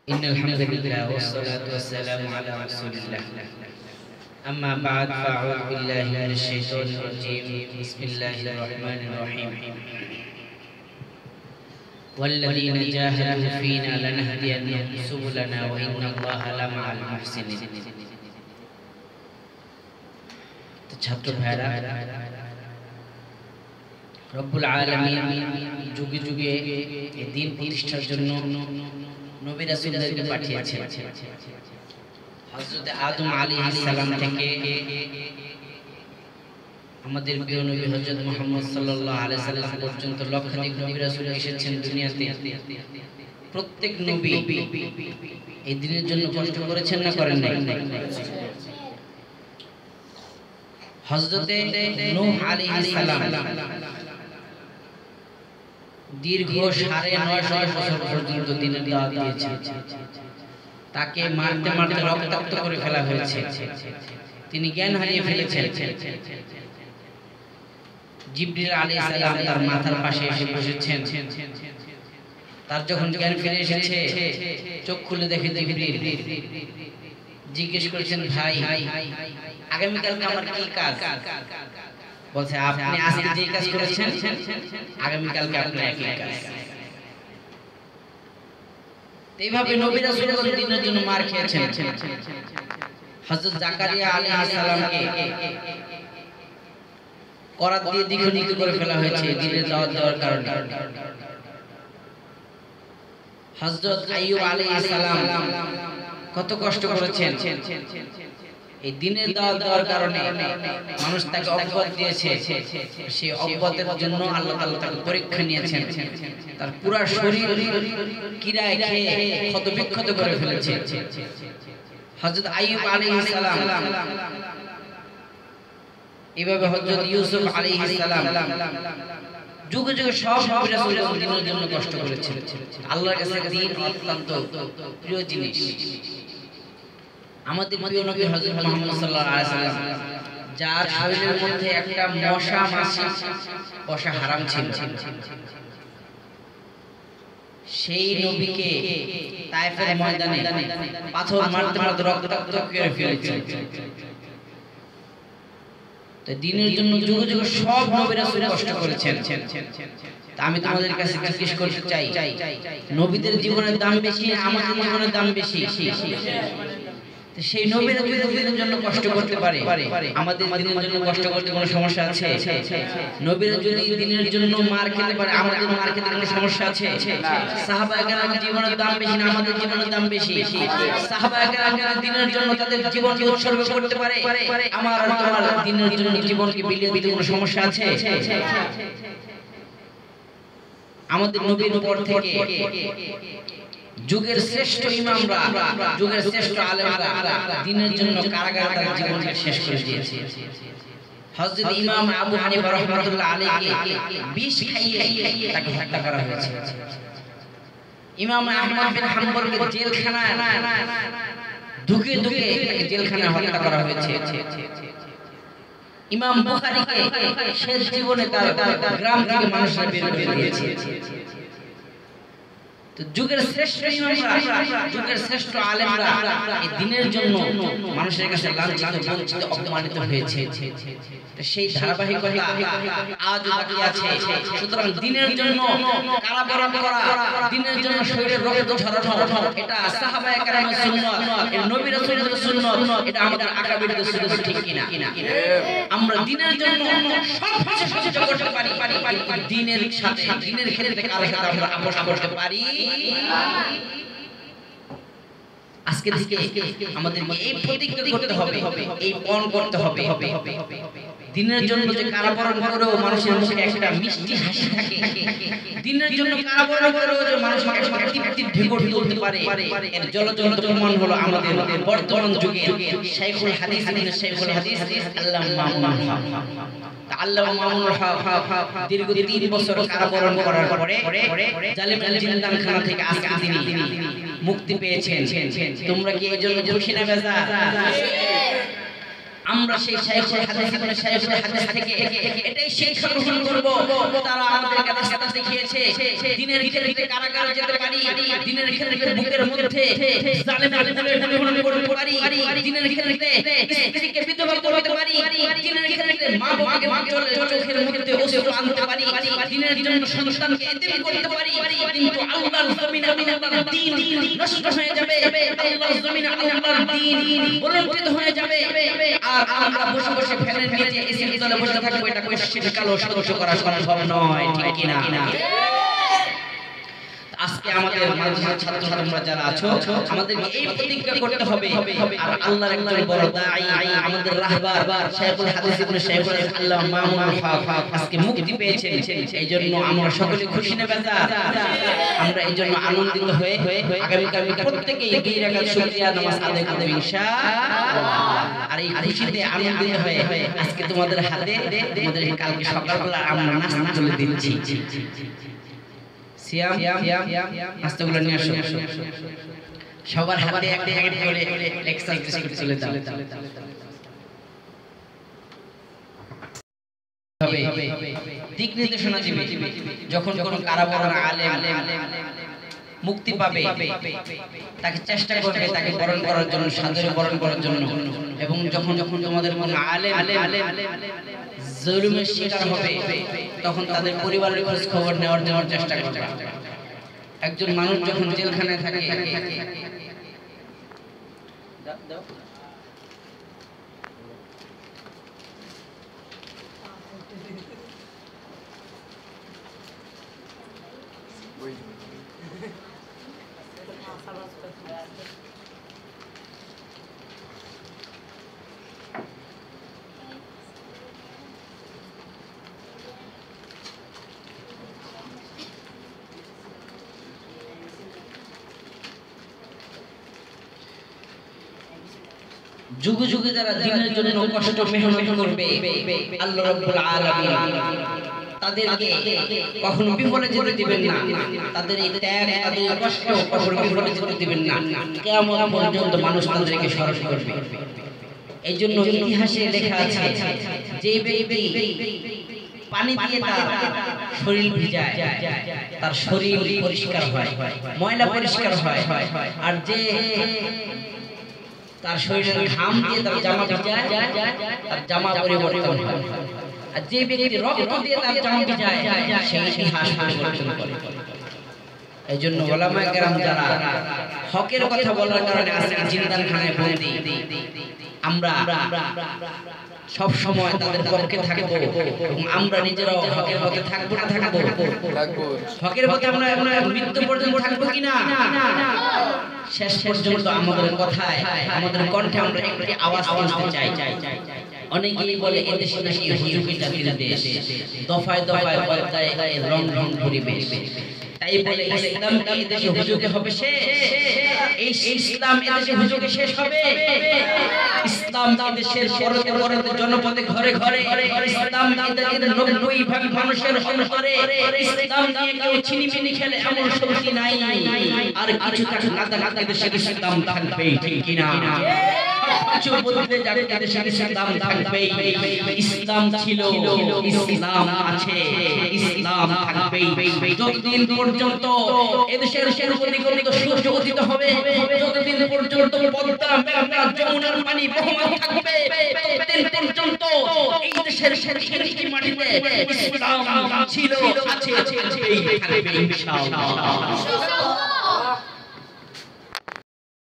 إن الحمد لله والصلاة والسلام على رسول الله أما بعد فأعوذ بالله من الشيطان الرجيم بسم الله الرحمن الرحيم والذين جاهدوا فينا لنهدينهم سبلنا وإن الله لمع المحسنين ছাত্র ভাইরা রব্বুল আলামিন যুগে যুগে এই দিন প্রতিষ্ঠার জন্য নবী রাসূলদেরকে পাঠিয়েছেন। হযরত আদম আলাইহিস সালাম থেকে আমাদের প্রিয় নবী হযরত মুহাম্মদ সাল্লাল্লাহু আলাইহি সাল্লাম পর্যন্ত লক্ষাধিক নবী রাসূল এসেছেন দুনিয়াতে। প্রত্যেক নবী এই দিনের জন্য কষ্ট করেছেন না করেন নাই? হযরতে নূহ আলাইহিস সালাম দীর্ঘ 950 বছর পর্যন্ত দিনের দাওয়াত দিয়েছেন। তাকে মারতে মারতে রক্তাক্ত করে ফেলা হয়েছে, তিনি জ্ঞান হারিয়ে ফেলেছেন। জিবরিল আলাইহিস সালাম তার মাথার পাশে এসে বসেছেন। তার যখন জ্ঞান ফিরে এসেছে, চোখ খুলে দেখে জিবরিল জিজ্ঞেস করেছেন, ভাই আগামীকালকে আমার কি কাজ? বলছে, আপনি আজকে যে কাজ করেছেন আগামীকালকে আপনার একই কাজ। এইভাবে নবী রাসূলগণ দিনের জন্য মার খেয়েছেন। হযরত জাকারিয়া আলাইহিস সালামকে করাত দিয়ে দ্বিখণ্ডিত করে ফেলা হয়েছে দিনের দাওয়াত দেওয়ার কারণে। হযরত আইয়ুব আলাইহিস সালাম কত কষ্ট করেছেন এই দিনের দাওয়াত দেওয়ার কারণে। মানুষ তাকে অপবাদ দিয়েছে, সেই অপবাদের জন্য আল্লাহ তাআলা তাকে পরীক্ষা নিয়েছেন। তার পুরো শরীর কিরায় খেয়ে ক্ষতবিক্ষত করে ফেলেছে। হযরত আইয়ুব আলাইহিস সালাম, এইভাবে হযরত ইউসুফ আলাইহিস সালাম যুগে যুগে সব নবী রাসূলগণ দিনের জন্য কষ্ট করেছেন। আল্লাহর কাছে দিন অত্যন্ত প্রিয় জিনিস। আমাদের প্রিয় নবী হযরত মুহাম্মদ সাল্লাল্লাহু আলাইহি ওয়াসাল্লাম, যার শরীরের মধ্যে একটা মশা মাছি বসা হারাম ছিল, সেই নবীকে তায়েফের ময়দানে পাথর মারতে মারতে রক্তাক্ত করে ফেলেছে। তো দিনের জন্য যুগে যুগে সব নবী রাসূল কষ্ট করেছেন। আমি তোমাদের কাছে জিজ্ঞেস করতে চাই, নবীদের জীবনের দাম বেশি, আমাদের জীবনের দাম বেশি? সেই নবীরা যদি দিনের জন্য কষ্ট করতে পারে, আমাদের দিনের জন্য কষ্ট করতে কোনো সমস্যা আছে? নবীরা যদি দিনের জন্য মার খেতে পারে, আমাদের মার খেতে কোনো সমস্যা আছে? সাহাবায়ে কেরামের জীবনের দাম বেশি না আমাদের জীবনের দাম বেশি? সাহাবায়ে কেরাম যদি দিনের জন্য তাদের জীবনকে উৎসর্গ করতে পারে, আমার আর তোমার দিনের জন্য জীবনকে বিলিয়ে দিতে কোনো সমস্যা আছে? আমাদের নবীর উপর থেকে যুগের শ্রেষ্ঠ ইমামরা, যুগের শ্রেষ্ঠ আলেমরা দিনের জন্য কারাগারে তার জীবনকে শেষ করে দিয়েছে। হযরত ইমাম আবু হানিফা রাহমাতুল্লাহ আলাইহি বিষ খাইয়ে তাকে হত্যা করা হয়েছে। ইমাম আহমদ বিন হাম্বলকে জেলখানায় ঢুকে ঢুকে তাকে জেলখানায় হত্যা করা হয়েছে। ইমাম বুখারীকে শেষ জীবনে তার গ্রাম থেকে মানুষরা বের করে দিয়েছে। তো যুগের শ্রেষ্ঠ ইমামরা, যুগের শ্রেষ্ঠ আলেমরা এই দিনের জন্য মানুষের কাছে লাঞ্ছিত, বঞ্চিত, অপমানিত হয়েছে। তো সেই ধারাবাহিকতা আজও বাকি আছে। সুতরাং দিনের জন্য কারাবরণ করা, দিনের জন্য শরীরের রক্ত ঝরানো, এটা সাহাবায়ে কেরামের সুন্নাত, এটা নবী রাসূলের সুন্নাত, এটা আমাদের আকাবিরদের সুন্নাত, ঠিক কিনা? আমরা দিনের জন্য সব কিছু সহ্য করতে পারি, দিনের সাথে, দিনের ক্ষেত্রে কারো সাথে আমরা আপোষ করতে পারি। আজকে থেকে আমাদেরকে এই প্রতিজ্ঞা করতে হবে, এই পণ করতে হবে, দিনের জন্য যে কারাবরণ করেও মানুষের মুখে একটা মিষ্টি হাসি থাকে, দিনের জন্য কারাবরণ করেও যে মানুষ একটা তৃপ্তির ঢেকুর তুলতে পারে, এর জলজন্ত প্রমাণ হলো আমাদের বর্তমান যুগে শাইখুল হাদিস, শাইখুল হাদিস আল্লামা মামুনুল হক। আল্লামা মামুনুল হক দীর্ঘ 3 বছর কারাবরণ করার পরে জালিমের জিন্দাখানা থেকে আজকে তিনি মুক্তি পেয়েছেন। তোমরা কি এই জন্য খুশি না বেজার? আমরা সেই শাইখুল হাদিস ইবনে শাইখুল হাদিস থেকে এটাই শিক্ষা গ্রহণ করব। তারা আমাদেরকে রাস্তা দেখিয়েছে দিনের ক্ষেত্রে কারাগারে যেতে পারি, দিনের ক্ষেত্রে বুকের মধ্যে জালেমের গুলি করতে পারি, দিনের ক্ষেত্রে স্ত্রীকে বিধবা করতে পারি, দিনের ক্ষেত্রে মা বাবাকে চোখের মধ্যে অশ্রু আনতে পারি, দিনের জন্য সন্তানকে এতিম করতে পারি। কিন্তু আল্লাহর জমিনে আল্লাহর দ্বীন নষ্ট হয়ে যাবে, আল্লাহর জমিনে আল্লাহর দ্বীন বলন্টিত হয়ে যাবে। আর আমরা বসে বসে ফ্যানের নিচে এসির তলে বসে থাকবো, এটা কোশ্চেন কালো সহ্য করা সম্ভব নয়, ঠিক কি না? আজকে আমাদের ছাত্র ছাত্রীরা যারা আছো, আমাদেরকে এই প্রতিজ্ঞা করতে হবে। আর আল্লাহর একজন বড় দাঈ আমাদের রাহবার শাইখুল হাদিস ইবনে শাইখুল আল্লামা মামুনুল হক আজকে মুক্তি পেয়েছেন। এইজন্য আমরা সকলে খুশি না বেজার? আমরা এইজন্য আনন্দিত হয়ে আগামীকাল প্রত্যেকই 2 রাকাত শুকরিয়া নামাজ আদায় করব ইনশাআল্লাহ। আর এই খুশিতে আনন্দিত হয়ে আজকে তোমাদের হাতে তোমাদের কালকে সকালবেলা আমরা নাস্তা তুলে দিচ্ছি। সিয়াম নাস্তাগুলো নিয়ে আসো, সবার হাতে একটা একটা করে লেকচার বিস্কুট চলে দাও। দিক নির্দেশনা দিবে, যখন যখন কারাবরণ আলেম মুক্তি পাবে তাকে চেষ্টা করবে তাকে বরণ করার জন্য, সাদরে বরণ করার জন্য। এবং যখন যখন তোমাদের কোনো আলেম জুলুমের শিকার হবে তখন তাদের পরিবারের খোঁজ খবর নেওয়ার চেষ্টা করবে। একজন মানুষ যখন জেলখানায় থাকে যুগে যুগে যারা দ্বীনের জন্য কষ্ট মেহনত করবে, আল্লাহ রাব্বুল আলামিন তাদেরকে কখনো বিফলে যেতে দিবেন না। তাদের এই ত্যাগ, তাদের কষ্ট কখনো বিফলে যেতে দিবেন না। কিয়ামত পর্যন্ত মানুষ তাদেরকে স্মরণ করবে। এই জন্য ইতিহাসে লেখা আছে যে ব্যক্তি পানি দিয়ে তার শরীর ভিজায় তার শরীর পরিষ্কার হয়, ময়লা পরিষ্কার হয়। আর যে তার শরীরের ঘাম দিয়ে তার জামা ভিজায় তার জামা পরিবর্তন হয়। আর যে ব্যক্তি রক্ত দিয়ে তার জামা ভিজায় সেই ইতিহাস পরিবর্তন করে। এই জন্য উলামায়ে কেরাম যারা হকের কথা বলার কারণে আজকে জিন্দাখানায় বন্দী, আমরা সব সময় তাদের পক্ষে থাকবো। আমরা নিজেরাও হকের পথে থাকবো না থাকবো? হকের পথে আমরা মৃত্যু পর্যন্ত থাকবো কিনা? শেষ পর্যন্ত আমাদের কথায়, আমাদের কণ্ঠে আমরা একটি আওয়াজ তুলতে চাই। অনেকেই বলে এদেশে নাকি হুজুকি জাতির দেশ, দফায় দফায় পর্দায় রং রং পরিবেশ। তাই বলে ইসলাম কি এদেশে হুজুকে হবে শেষ? এই ইসলাম এদেশে হুজুকে শেষ হবে? ইসলাম দেশের পরতে পরতে জনপদে ঘরে ঘরে, ইসলাম এদের 90% মানুষের অন্তরে ইসলাম নিয়ে কেউ ছিনিমিনি খেলে এমন শক্তি নাই। আর কিছু থাক না থাক দেশে ইসলাম থাকবে, ঠিক কিনা? কিছু বলতে যাবে দেশে ইসলাম থাকবে। ইসলাম ছিল, ইসলাম আছে, ইসলাম থাকবে যতদিন পর্যন্ত এদেশের সর্বদিকে সূর্য উদিত হবে, যতদিন পর্যন্ত পদ্মা মেঘনা যমুনার পানি বহমান থাকবে, ততদিন পর্যন্ত এই দেশের শেরশির মাটিতে ইসলাম ছিল, আছে, থাকবে ইনশাআল্লাহ।